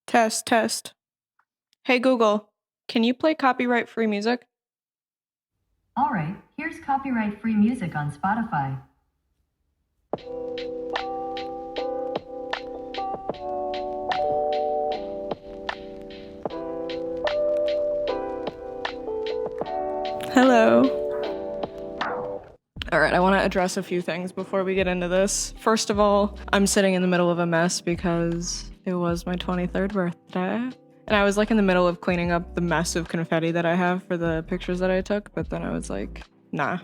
Test, test. Hey Google, can you play copyright-free music? All right, here's copyright-free music on Spotify. Hello. All right, I want to address a few things before we get into this. First of all, I'm sitting in the middle of a mess because it was my 23rd birthday. And I was like in the middle of cleaning up the mess of confetti that I have for the pictures that I took, but then I was like, nah.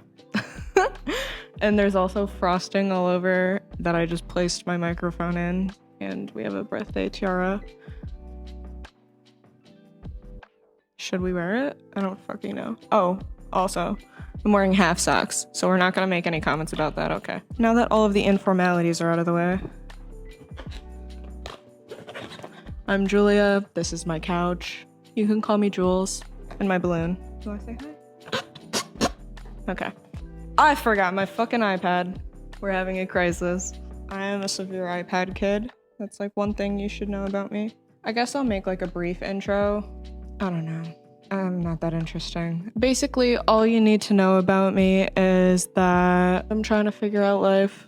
And there's also frosting all over that I just placed my microphone in, and we have a birthday tiara. Should we wear it? I don't fucking know. Oh, also, I'm wearing half socks, so we're not gonna make any comments about that, okay? Now that all of the informalities are out of the way. I'm Julia, this is my couch. You can call me Jules, and my balloon. Do I say hi? Okay. I forgot my fucking iPad. We're having a crisis. I am a severe iPad kid. That's like one thing you should know about me. I guess I'll make like a brief intro. I don't know. I'm not that interesting. Basically, all you need to know about me is that I'm trying to figure out life.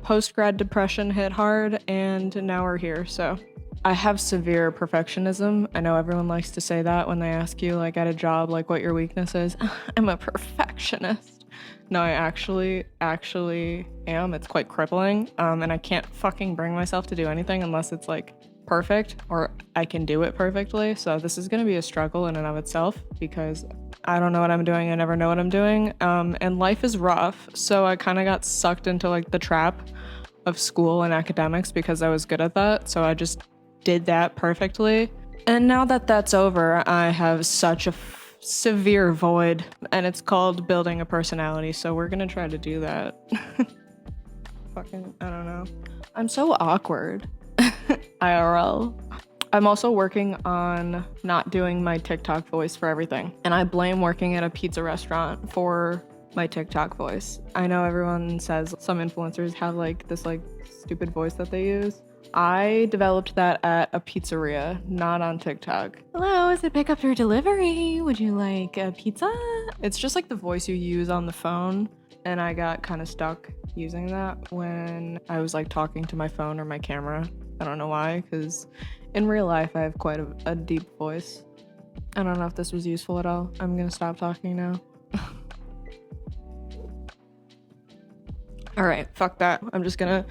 Post-grad depression hit hard, and now we're here, so. I have severe perfectionism. I know everyone likes to say that when they ask you, like, at a job, like, what your weakness is. I'm a perfectionist. No, I actually am. It's quite crippling, and I can't fucking bring myself to do anything unless it's, like, perfect or I can do it perfectly. So this is gonna be a struggle in and of itself because I don't know what I'm doing. I never know what I'm doing. And life is rough. So I kind of got sucked into like the trap of school and academics because I was good at that. So I just did that perfectly. And now that that's over, I have such a severe void, and it's called building a personality. So we're gonna try to do that. Fucking, I don't know. I'm so awkward. IRL. I'm also working on not doing my TikTok voice for everything. And I blame working at a pizza restaurant for my TikTok voice. I know everyone says some influencers have like this like stupid voice that they use. I developed that at a pizzeria, not on TikTok. Hello, is it pickup or delivery? Would you like a pizza? It's just like the voice you use on the phone. And I got kind of stuck using that when I was like talking to my phone or my camera. I don't know why, because in real life I have quite a deep voice. I don't know if this was useful at all. I'm gonna stop talking now. All right, fuck that. I'm just gonna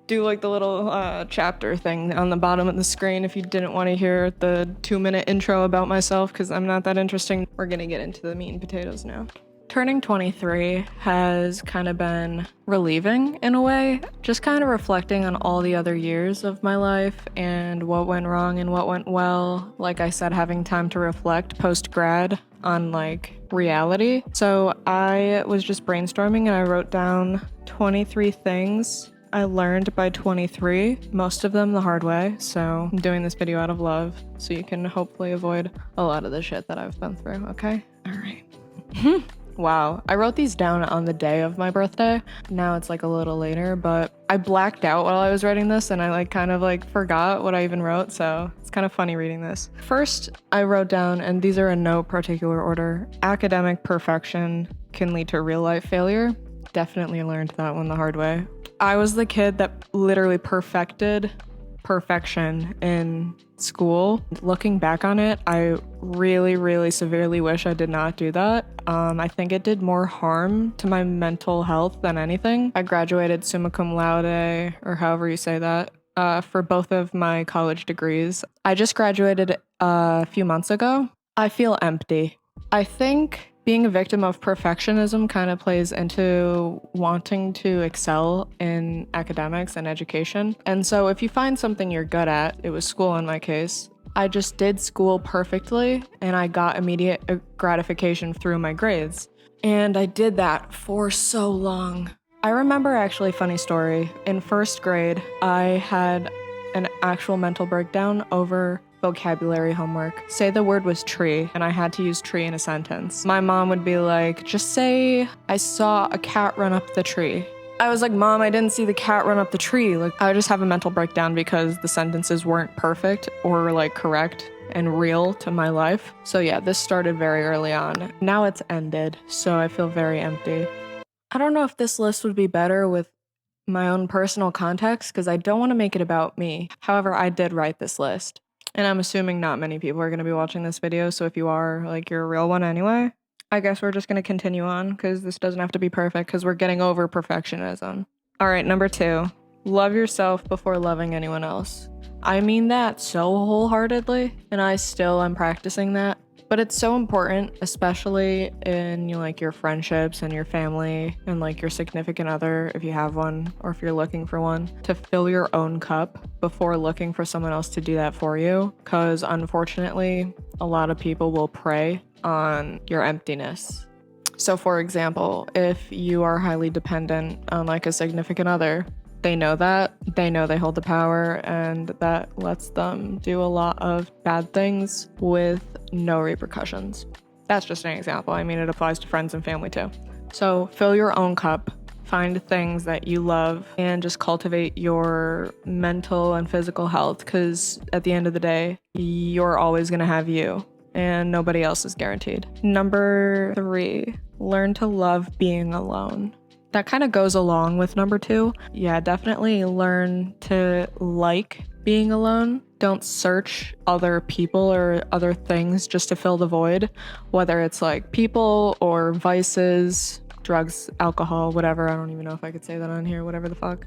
do like the little chapter thing on the bottom of the screen if you didn't want to hear the 2-minute intro about myself, because I'm not that interesting. We're gonna get into the meat and potatoes now. Turning 23 has kind of been relieving in a way, just kind of reflecting on all the other years of my life and what went wrong and what went well. Like I said, having time to reflect post-grad on like reality. So I was just brainstorming and I wrote down 23 things I learned by 23, most of them the hard way. So I'm doing this video out of love so you can hopefully avoid a lot of the shit that I've been through, okay? All right. Wow, I wrote these down on the day of my birthday. Now it's like a little later, but I blacked out while I was writing this and I like kind of like forgot what I even wrote, so it's kind of funny reading this. First, I wrote down, and these are in no particular order, academic perfection can lead to real life failure. Definitely learned that one the hard way. I was the kid that literally perfected perfection in school. Looking back on it, I really severely wish I did not do that. I think it did more harm to my mental health than anything. I graduated summa cum laude, or however you say that, for both of my college degrees. I just graduated a few months ago. I feel empty. I think being a victim of perfectionism kind of plays into wanting to excel in academics and education. And so if you find something you're good at, it was school in my case, I just did school perfectly and I got immediate gratification through my grades. And I did that for so long. I remember actually, funny story, in first grade, I had an actual mental breakdown over vocabulary homework. Say the word was tree, and I had to use tree in a sentence. My mom would be like, just say, I saw a cat run up the tree. I was like, Mom, I didn't see the cat run up the tree. Like, I would just have a mental breakdown because the sentences weren't perfect or like correct and real to my life. So yeah, this started very early on. Now it's ended, so I feel very empty. I don't know if this list would be better with my own personal context because I don't want to make it about me. However, I did write this list. And I'm assuming not many people are going to be watching this video, so if you are, like, you're a real one anyway. I guess we're just going to continue on because this doesn't have to be perfect because we're getting over perfectionism. All right, number 2. Love yourself before loving anyone else. I mean that so wholeheartedly, and I still am practicing that. But it's so important, especially in like your friendships and your family and like your significant other, if you have one or if you're looking for one, to fill your own cup before looking for someone else to do that for you. Because unfortunately, a lot of people will prey on your emptiness. So for example, if you are highly dependent on like a significant other, they know that, they know they hold the power, and that lets them do a lot of bad things with no repercussions. That's just an example. I mean, it applies to friends and family too. So fill your own cup, find things that you love, and just cultivate your mental and physical health, because at the end of the day, you're always gonna have you, and nobody else is guaranteed. Number 3, learn to love being alone. That kind of goes along with number 2. Yeah, definitely learn to like being alone. Don't search other people or other things just to fill the void, whether it's like people or vices, drugs, alcohol, whatever. I don't even know if I could say that on here, whatever the fuck.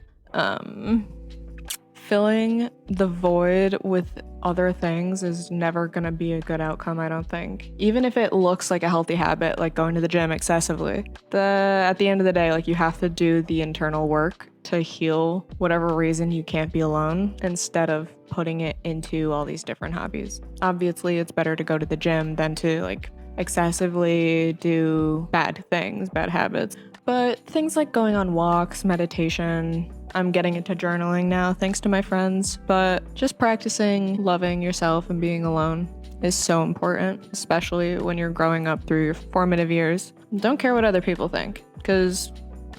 Filling the void with other things is never gonna be a good outcome, I don't think. Even if it looks like a healthy habit, like going to the gym excessively. At the end of the day, like, you have to do the internal work to heal whatever reason you can't be alone, instead of putting it into all these different hobbies. Obviously, it's better to go to the gym than to like excessively do bad things, bad habits. But things like going on walks, meditation, I'm getting into journaling now thanks to my friends, but just practicing loving yourself and being alone is so important, especially when you're growing up through your formative years. Don't care what other people think, because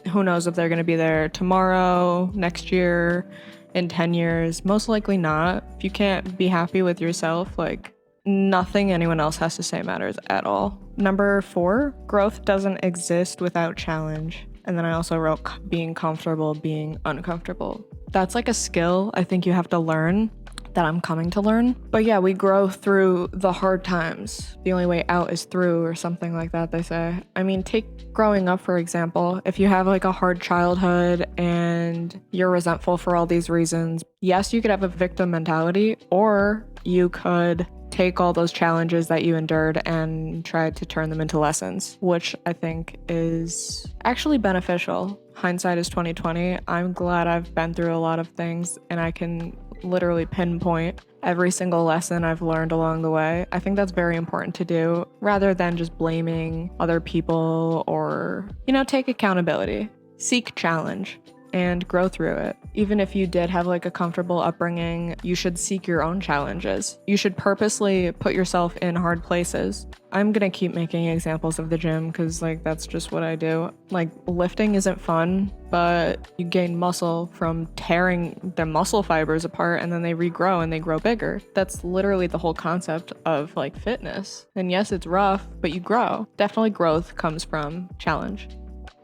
who knows if they're going to be there tomorrow, next year, in 10 years. Most likely not. If you can't be happy with yourself, like, nothing anyone else has to say matters at all. Number 4, growth doesn't exist without challenge. And then I also wrote being comfortable, being uncomfortable. That's like a skill I think you have to learn, that I'm coming to learn. But yeah, we grow through the hard times. The only way out is through, or something like that, they say. I mean, take growing up, for example. If you have like a hard childhood and you're resentful for all these reasons, yes, you could have a victim mentality, or you could take all those challenges that you endured and try to turn them into lessons, which I think is actually beneficial. Hindsight is 2020. I'm glad I've been through a lot of things and I can literally pinpoint every single lesson I've learned along the way. I think that's very important to do, rather than just blaming other people, or, take accountability. Seek challenge and grow through it. Even if you did have like a comfortable upbringing, you should seek your own challenges. You should purposely put yourself in hard places. I'm gonna keep making examples of the gym because like that's just what I do. Like, lifting isn't fun, but you gain muscle from tearing the muscle fibers apart, and then they regrow and they grow bigger. That's literally the whole concept of like fitness. And yes, it's rough, but you grow. Definitely growth comes from challenge.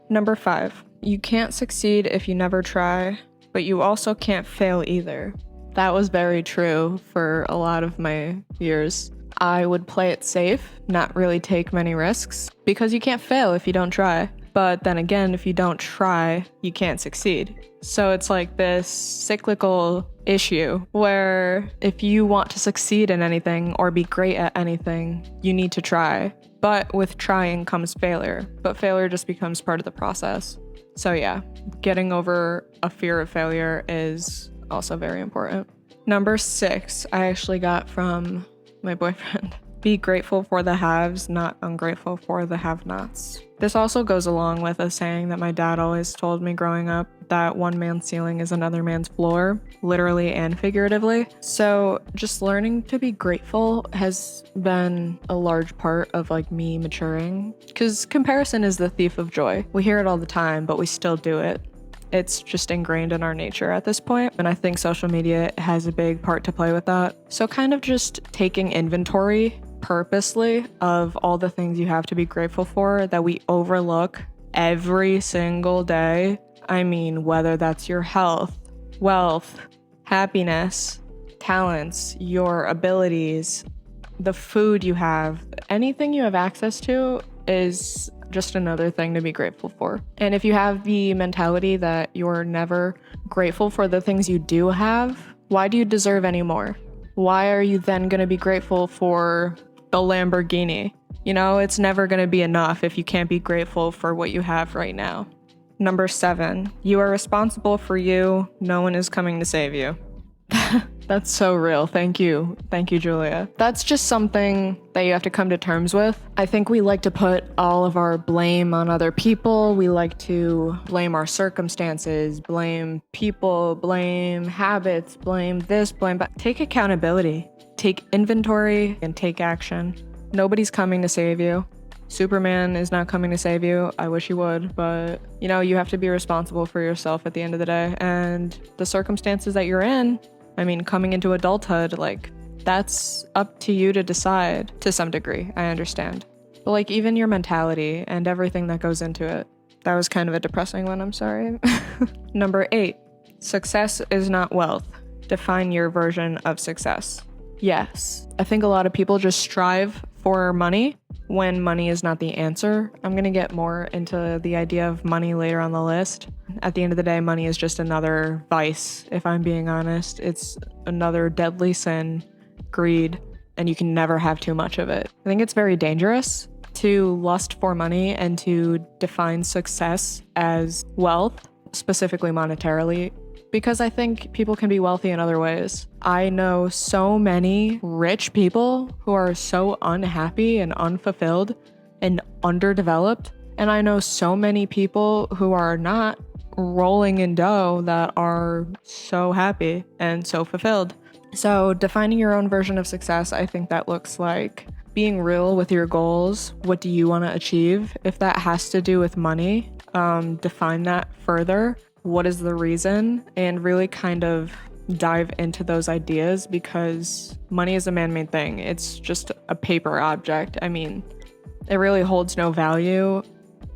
Number 5, you can't succeed if you never try, but you also can't fail either. That was very true for a lot of my years. I would play it safe, not really take many risks, because you can't fail if you don't try. But then again, if you don't try, you can't succeed. So it's like this cyclical issue where if you want to succeed in anything or be great at anything, you need to try. But with trying comes failure, but failure just becomes part of the process. So yeah, getting over a fear of failure is also very important. Number 6, I actually got from my boyfriend. Be grateful for the haves, not ungrateful for the have-nots. This also goes along with a saying that my dad always told me growing up, that one man's ceiling is another man's floor, literally and figuratively. So just learning to be grateful has been a large part of like me maturing, because comparison is the thief of joy. We hear it all the time, but we still do it. It's just ingrained in our nature at this point, and I think social media has a big part to play with that. So kind of just taking inventory purposely of all the things you have to be grateful for that we overlook every single day. I mean, whether that's your health, wealth, happiness, talents, your abilities, the food you have, anything you have access to is just another thing to be grateful for. And if you have the mentality that you're never grateful for the things you do have, why do you deserve any more? Why are you then going to be grateful for the Lamborghini? You know, it's never going to be enough if you can't be grateful for what you have right now. Number 7, you are responsible for you. No one is coming to save you. That's so real. Thank you. Thank you, Julia. That's just something that you have to come to terms with. I think we like to put all of our blame on other people. We like to blame our circumstances, blame people, blame habits, blame this, blame that. Take accountability. Take inventory and take action. Nobody's coming to save you. Superman is not coming to save you. I wish he would, but you know, you have to be responsible for yourself at the end of the day. And the circumstances that you're in, I mean, coming into adulthood, like, that's up to you to decide to some degree. I understand. But like, even your mentality and everything that goes into it. That was kind of a depressing one, I'm sorry. Number 8, success is not wealth. Define your version of success. Yes, I think a lot of people just strive for money when money is not the answer. I'm going to get more into the idea of money later on the list. At the end of the day, money is just another vice, if I'm being honest. It's another deadly sin, greed, and you can never have too much of it. I think it's very dangerous to lust for money and to define success as wealth, specifically monetarily, because I think people can be wealthy in other ways. I know so many rich people who are so unhappy and unfulfilled and underdeveloped. And I know so many people who are not rolling in dough that are so happy and so fulfilled. So defining your own version of success, I think that looks like being real with your goals. What do you want to achieve? If that has to do with money, define that further. What is the reason? And really kind of dive into those ideas, because money is a man-made thing. It's just a paper object. I mean, it really holds no value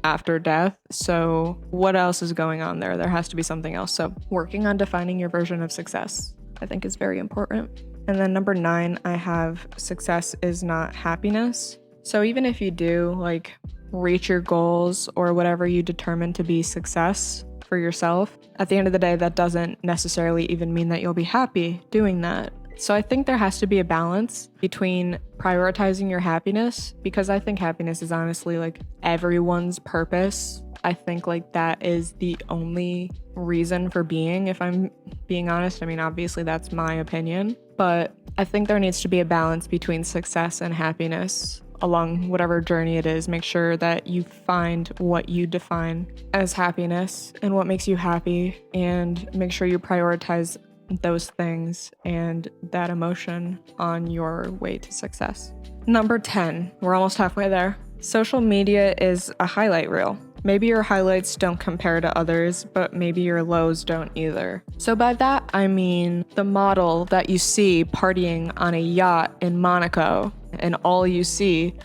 after death. So what else is going on there? There has to be something else. So working on defining your version of success, I think, is very important. And then number 9, I have success is not happiness. So even if you do like reach your goals or whatever you determine to be success for yourself, at the end of the day, that doesn't necessarily even mean that you'll be happy doing that. So I think there has to be a balance between prioritizing your happiness, because I think happiness is honestly like everyone's purpose. I think like that is the only reason for being, if I'm being honest. I mean, obviously that's my opinion, but I think there needs to be a balance between success and happiness along whatever journey it is. Make sure that you find what you define as happiness and what makes you happy, and make sure you prioritize those things and that emotion on your way to success. Number 10, we're almost halfway there. Social media is a highlight reel. Maybe your highlights don't compare to others, but maybe your lows don't either. So by that, I mean the model that you see partying on a yacht in Monaco, and all you see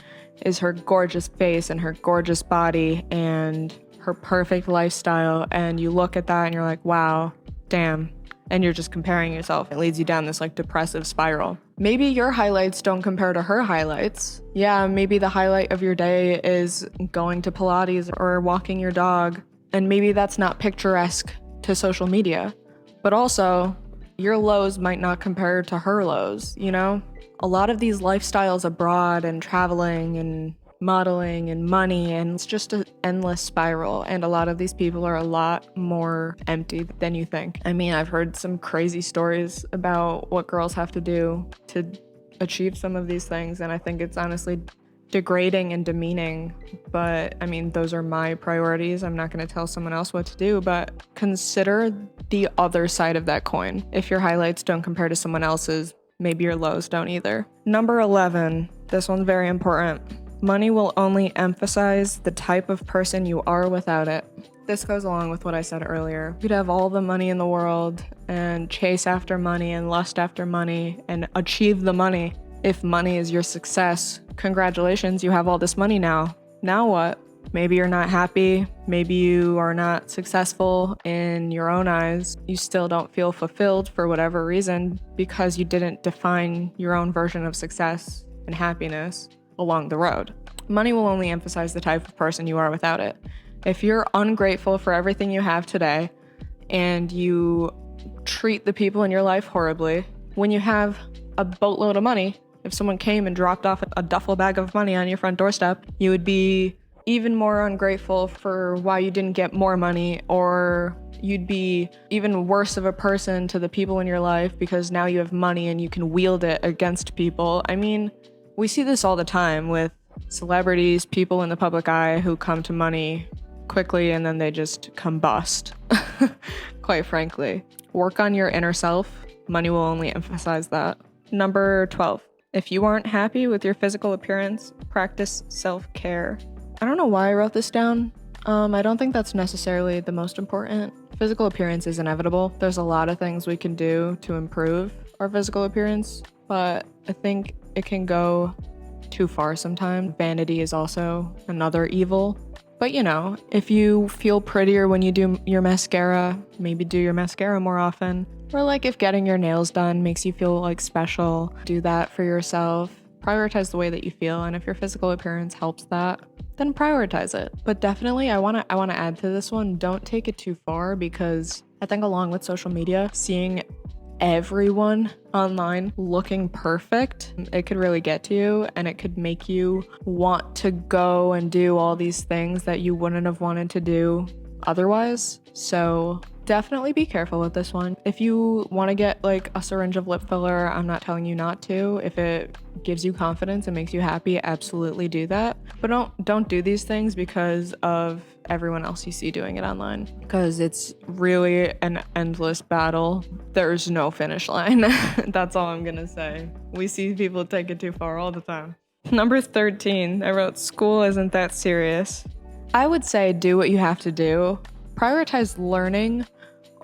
is her gorgeous face and her gorgeous body and her perfect lifestyle. And you look at that and you're like, wow, damn. And you're just comparing yourself. It leads you down this like depressive spiral. Maybe your highlights don't compare to her highlights. Yeah, maybe the highlight of your day is going to Pilates or walking your dog. And maybe that's not picturesque to social media. But also, your lows might not compare to her lows, you know? A lot of these lifestyles abroad and traveling and modeling and money, and it's just an endless spiral. And a lot of these people are a lot more empty than you think. I mean, I've heard some crazy stories about what girls have to do to achieve some of these things, and I think it's honestly degrading and demeaning. But I mean, those are my priorities. I'm not going to tell someone else what to do, but consider the other side of that coin. If your highlights don't compare to someone else's, maybe your lows don't either. Number 11, this one's very important. Money will only emphasize the type of person you are without it. This goes along with what I said earlier. You could have all the money in the world and chase after money and lust after money and achieve the money. If money is your success, congratulations, you have all this money now. Now what? Maybe you're not happy. Maybe you are not successful in your own eyes. You still don't feel fulfilled for whatever reason because you didn't define your own version of success and happiness along the road. Money will only emphasize the type of person you are without it. If you're ungrateful for everything you have today and you treat the people in your life horribly, when you have a boatload of money, if someone came and dropped off a duffel bag of money on your front doorstep, you would be even more ungrateful for why you didn't get more money, or you'd be even worse of a person to the people in your life because now you have money and you can wield it against people. I mean, we see this all the time with celebrities, people in the public eye who come to money quickly and then they just combust. Quite frankly, work on your inner self. Money will only emphasize that. Number 12. If you aren't happy with your physical appearance, practice self-care. I don't know why I wrote this down. I don't think that's necessarily the most important. Physical appearance is inevitable. There's a lot of things we can do to improve our physical appearance, but I think it can go too far sometimes. Vanity is also another evil. But you know, if you feel prettier when you do your mascara, maybe do your mascara more often. Or like if getting your nails done makes you feel like special, do that for yourself. Prioritize the way that you feel, and if your physical appearance helps that, then prioritize it. But definitely I wanna add to this one, don't take it too far, because I think along with social media, seeing everyone online looking perfect, it could really get to you, and it could make you want to go and do all these things that you wouldn't have wanted to do otherwise. So definitely be careful with this one. If you want to get like a syringe of lip filler, I'm not telling you not to. If it gives you confidence and makes you happy, absolutely do that. But don't do these things because of everyone else you see doing it online, because it's really an endless battle. There's no finish line. That's all I'm gonna say. We see people take it too far all the time. Number 13, I wrote, school isn't that serious. I would say do what you have to do. Prioritize learning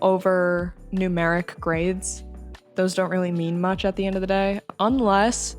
over numeric grades. Those don't really mean much at the end of the day, unless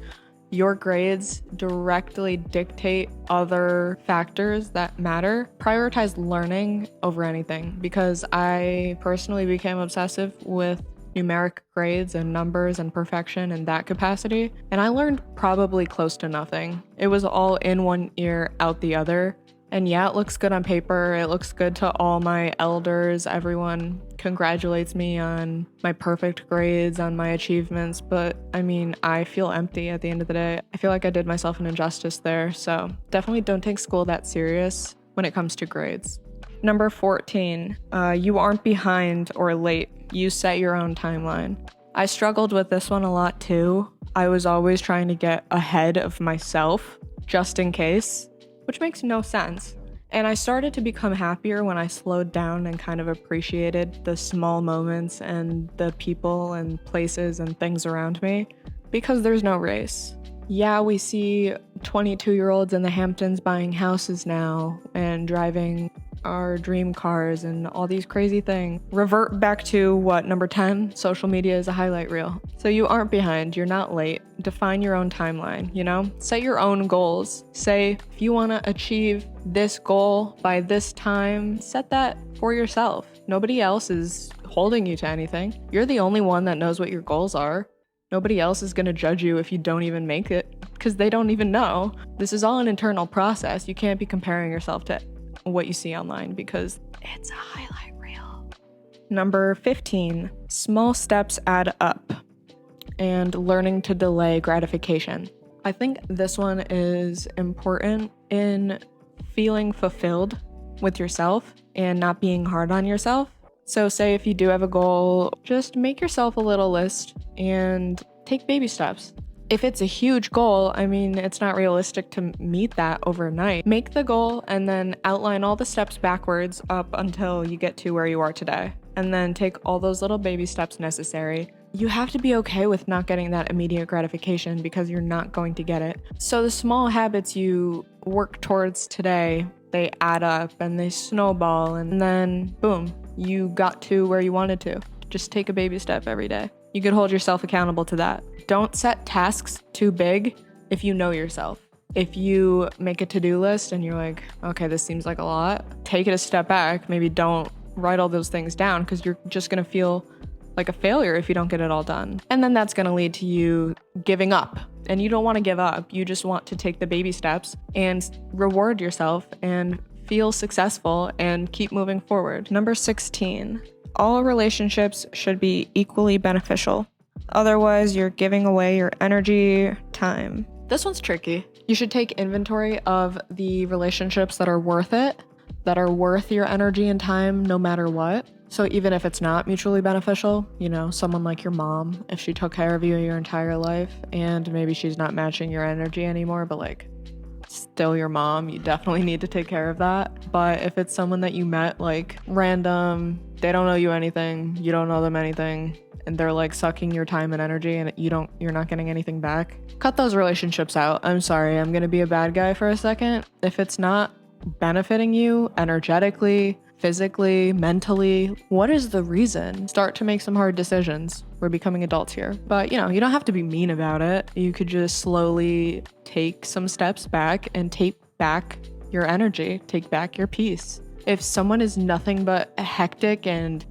your grades directly dictate other factors that matter. Prioritize learning over anything, because I personally became obsessive with numeric grades and numbers and perfection in that capacity, and I learned probably close to nothing. It was all in one ear, out the other. And yeah, it looks good on paper. It looks good to all my elders. Everyone congratulates me on my perfect grades, on my achievements. But I mean, I feel empty at the end of the day. I feel like I did myself an injustice there. So definitely don't take school that serious when it comes to grades. Number 14, you aren't behind or late. You set your own timeline. I struggled with this one a lot too. I was always trying to get ahead of myself just in case, which makes no sense. And I started to become happier when I slowed down and kind of appreciated the small moments and the people and places and things around me, because there's no race. Yeah, we see 22-year-olds in the Hamptons buying houses now and driving our dream cars and all these crazy things. Revert back to what, number 10? Social media is a highlight reel. So you aren't behind, you're not late. Define your own timeline, you know? Set your own goals. Say, if you want to achieve this goal by this time, set that for yourself. Nobody else is holding you to anything. You're the only one that knows what your goals are. Nobody else is going to judge you if you don't even make it, because they don't even know. This is all an internal process. You can't be comparing yourself to what you see online, because it's a highlight reel. Number 15, small steps add up, and learning to delay gratification. I think this one is important in feeling fulfilled with yourself and not being hard on yourself. So say if you do have a goal, just make yourself a little list and take baby steps. If it's a huge goal, I mean, it's not realistic to meet that overnight. Make the goal and then outline all the steps backwards up until you get to where you are today. And then take all those little baby steps necessary. You have to be okay with not getting that immediate gratification, because you're not going to get it. So the small habits you work towards today they add up and they snowball, and then boom, you got to where you wanted to. Just take a baby step every day. You could hold yourself accountable to that. Don't set tasks too big if you know yourself. If you make a to-do list and you're like, okay, this seems like a lot, take it a step back. Maybe don't write all those things down, because you're just gonna feel like a failure if you don't get it all done. And then that's gonna lead to you giving up. And you don't wanna give up. You just want to take the baby steps and reward yourself and feel successful and keep moving forward. Number 16, all relationships should be equally beneficial. Otherwise, you're giving away your energy, time. This one's tricky. You should take inventory of the relationships that are worth it, that are worth your energy and time no matter what. So even if it's not mutually beneficial, you know, someone like your mom, if she took care of you your entire life and maybe she's not matching your energy anymore, but like still your mom, you definitely need to take care of that. But if it's someone that you met like random, they don't know you anything, you don't know them anything, and they're like sucking your time and energy and you're not getting anything back, cut those relationships out. I'm sorry, I'm gonna be a bad guy for a second. If it's not benefiting you energetically, physically, mentally, what is the reason? Start to make some hard decisions. We're becoming adults here. But you know, you don't have to be mean about it. You could just slowly take some steps back and take back your energy, take back your peace. If someone is nothing but hectic and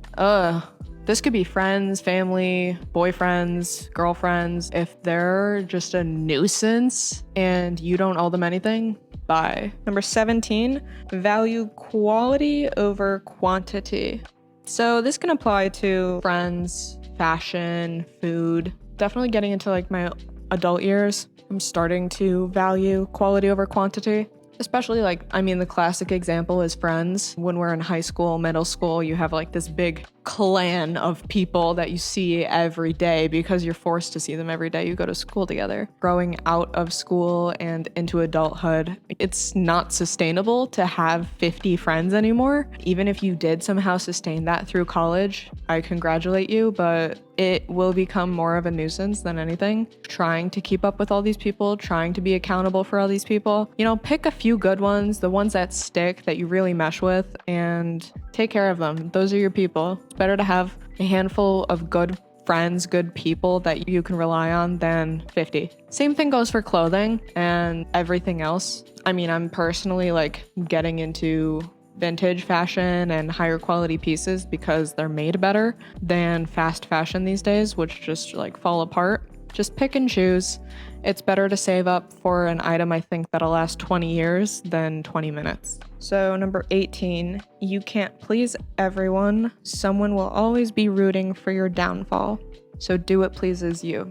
this could be friends, family, boyfriends, girlfriends. If they're just a nuisance and you don't owe them anything, bye. Number 17, value quality over quantity. So this can apply to friends, fashion, food. Definitely getting into like my adult years, I'm starting to value quality over quantity. Especially like, I mean, the classic example is friends. When we're in high school, middle school, you have like this big clan of people that you see every day because you're forced to see them every day. You go to school together. Growing out of school and into adulthood, it's not sustainable to have 50 friends anymore. Even if you did somehow sustain that through college, I congratulate you, but it will become more of a nuisance than anything. Trying to keep up with all these people, trying to be accountable for all these people. You know, pick a few good ones, the ones that stick, that you really mesh with, and take care of them. Those are your people. It's better to have a handful of good friends, good people that you can rely on than 50. Same thing goes for clothing and everything else. I mean, I'm personally like getting into vintage fashion and higher quality pieces because they're made better than fast fashion these days, which just like fall apart. Just pick and choose. It's better to save up for an item, I think, that'll last 20 years than 20 minutes. So number 18, you can't please everyone. Someone will always be rooting for your downfall. So do what pleases you.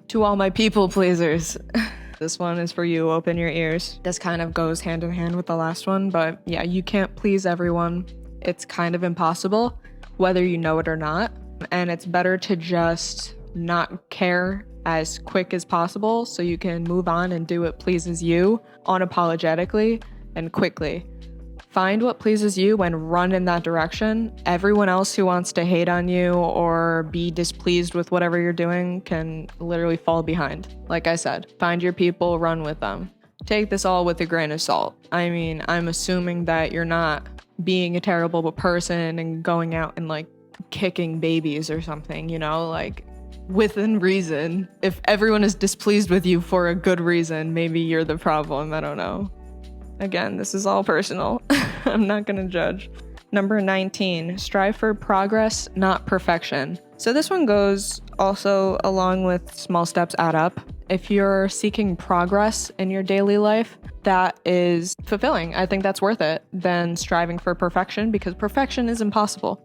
To all my people pleasers. This one is for you, open your ears. This kind of goes hand in hand with the last one, but yeah, you can't please everyone. It's kind of impossible, whether you know it or not. And it's better to just not care as quick as possible so you can move on and do what pleases you unapologetically and quickly. Find what pleases you and run in that direction. Everyone else who wants to hate on you or be displeased with whatever you're doing can literally fall behind. Like I said, find your people, run with them. Take this all with a grain of salt. I mean, I'm assuming that you're not being a terrible person and going out and like kicking babies or something, you know, like within reason. If everyone is displeased with you for a good reason, maybe you're the problem. I don't know. Again, this is all personal. I'm not gonna judge. Number 19, strive for progress, not perfection. So this one goes also along with small steps add up. If you're seeking progress in your daily life, that is fulfilling. I think that's worth it than striving for perfection, because perfection is impossible.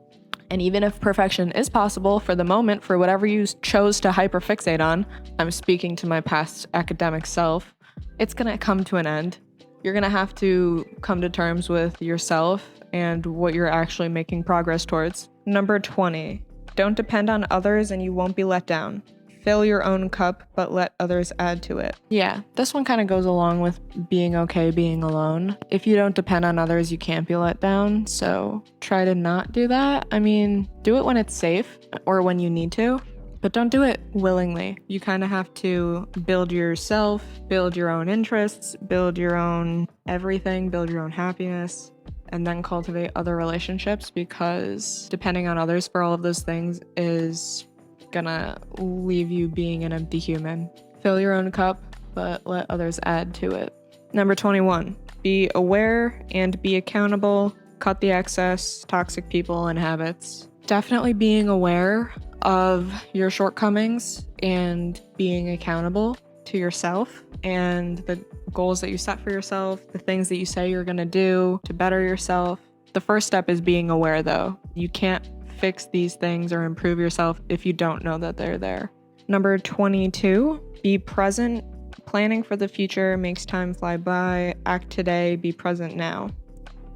And even if perfection is possible for the moment, for whatever you chose to hyperfixate on, I'm speaking to my past academic self, it's gonna come to an end. You're gonna have to come to terms with yourself and what you're actually making progress towards. Number 20, don't depend on others and you won't be let down. Fill your own cup, but let others add to it. Yeah, this one kind of goes along with being okay being alone. If you don't depend on others, you can't be let down, so try to not do that. I mean, do it when it's safe or when you need to, but don't do it willingly. You kind of have to build yourself, build your own interests, build your own everything, build your own happiness, and then cultivate other relationships, because depending on others for all of those things is gonna leave you being an empty human. Fill your own cup, but let others add to it. Number 21, be aware and be accountable. Cut the excess, toxic people and habits. Definitely being aware of your shortcomings and being accountable to yourself and the goals that you set for yourself, the things that you say you're gonna do to better yourself. The first step is being aware, though. You can't fix these things or improve yourself if you don't know that they're there. Number 22, be present. Planning for the future makes time fly by. Act today, be present now.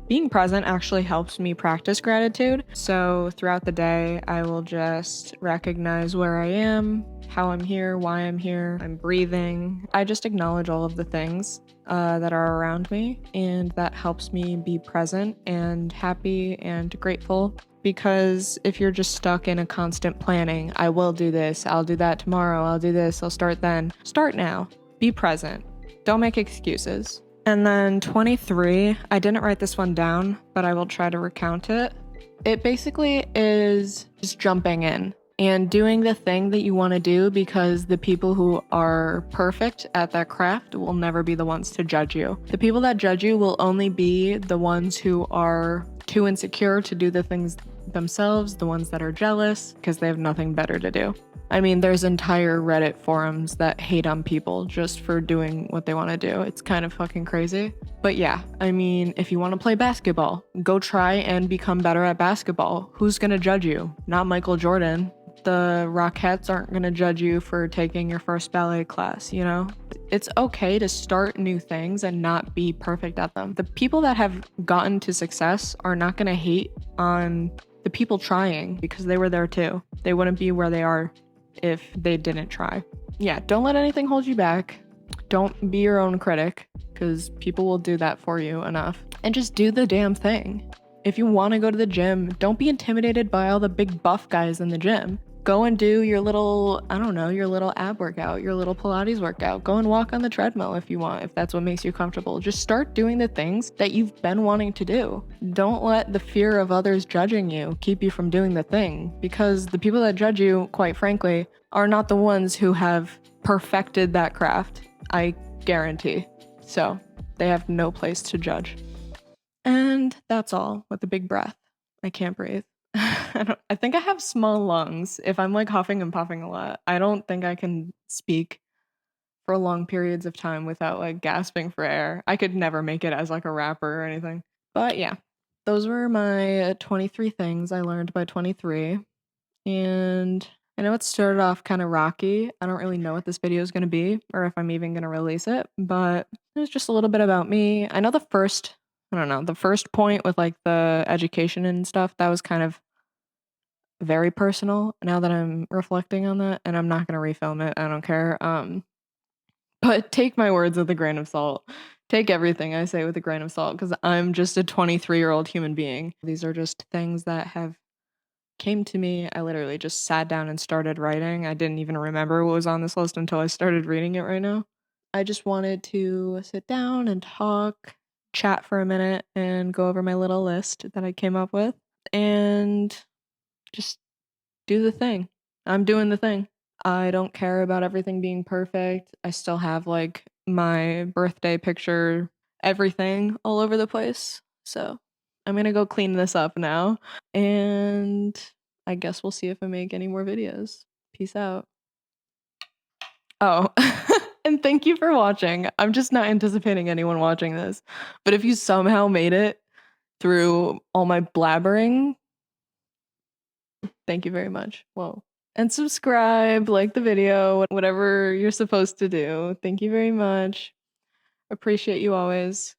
Being present actually helps me practice gratitude. So throughout the day, I will just recognize where I am, how I'm here, why I'm here, I'm breathing. I just acknowledge all of the things that are around me, and that helps me be present and happy and grateful. Because if you're just stuck in a constant planning, I will do this, I'll do that tomorrow, I'll do this, I'll start then. Start now. Be present. Don't make excuses. And then 23, I didn't write this one down, but I will try to recount it. It basically is just jumping in and doing the thing that you want to do, because the people who are perfect at that craft will never be the ones to judge you. The people that judge you will only be the ones who are too insecure to do the things themselves, the ones that are jealous because they have nothing better to do. I mean, there's entire Reddit forums that hate on people just for doing what they want to do. It's kind of fucking crazy. But yeah, I mean, if you want to play basketball, go try and become better at basketball. Who's going to judge you? Not Michael Jordan. The Rockettes aren't going to judge you for taking your first ballet class, you know? It's okay to start new things and not be perfect at them. The people that have gotten to success are not going to hate on the people trying, because they were there too. They wouldn't be where they are if they didn't try. Yeah, don't let anything hold you back. Don't be your own critic, because people will do that for you enough. And just do the damn thing. If you want to go to the gym, don't be intimidated by all the big buff guys in the gym. Go and do your little, I don't know, your little ab workout, your little Pilates workout. Go and walk on the treadmill if you want, if that's what makes you comfortable. Just start doing the things that you've been wanting to do. Don't let the fear of others judging you keep you from doing the thing, because the people that judge you, quite frankly, are not the ones who have perfected that craft. I guarantee. So they have no place to judge. And that's all with the big breath. I can't breathe. I think I have small lungs. If I'm like huffing and puffing a lot, I don't think I can speak for long periods of time without like gasping for air. I could never make it as like a rapper or anything. But yeah, those were my 23 things I learned by 23. And I know it started off kind of rocky. I don't really know what this video is going to be or if I'm even going to release it, but it was just a little bit about me. I know the first point with like the education and stuff, that was kind of very personal now that I'm reflecting on that, and I'm not going to refilm it. I don't care. But take my words with a grain of salt. Take everything I say with a grain of salt, because I'm just a 23-year-old human being. These are just things that have came to me. I literally just sat down and started writing. I didn't even remember what was on this list until I started reading it right now. I just wanted to sit down and talk, chat for a minute, and go over my little list that I came up with, and just do the thing. I'm doing the thing. I don't care about everything being perfect. I still have like my birthday picture, everything all over the place. So I'm gonna go clean this up now, and I guess we'll see if I make any more videos. Peace out. Oh, and thank you for watching. I'm just not anticipating anyone watching this, but if you somehow made it through all my blabbering, thank you very much. Whoa. And subscribe, like the video, whatever you're supposed to do. Thank you very much. Appreciate you always.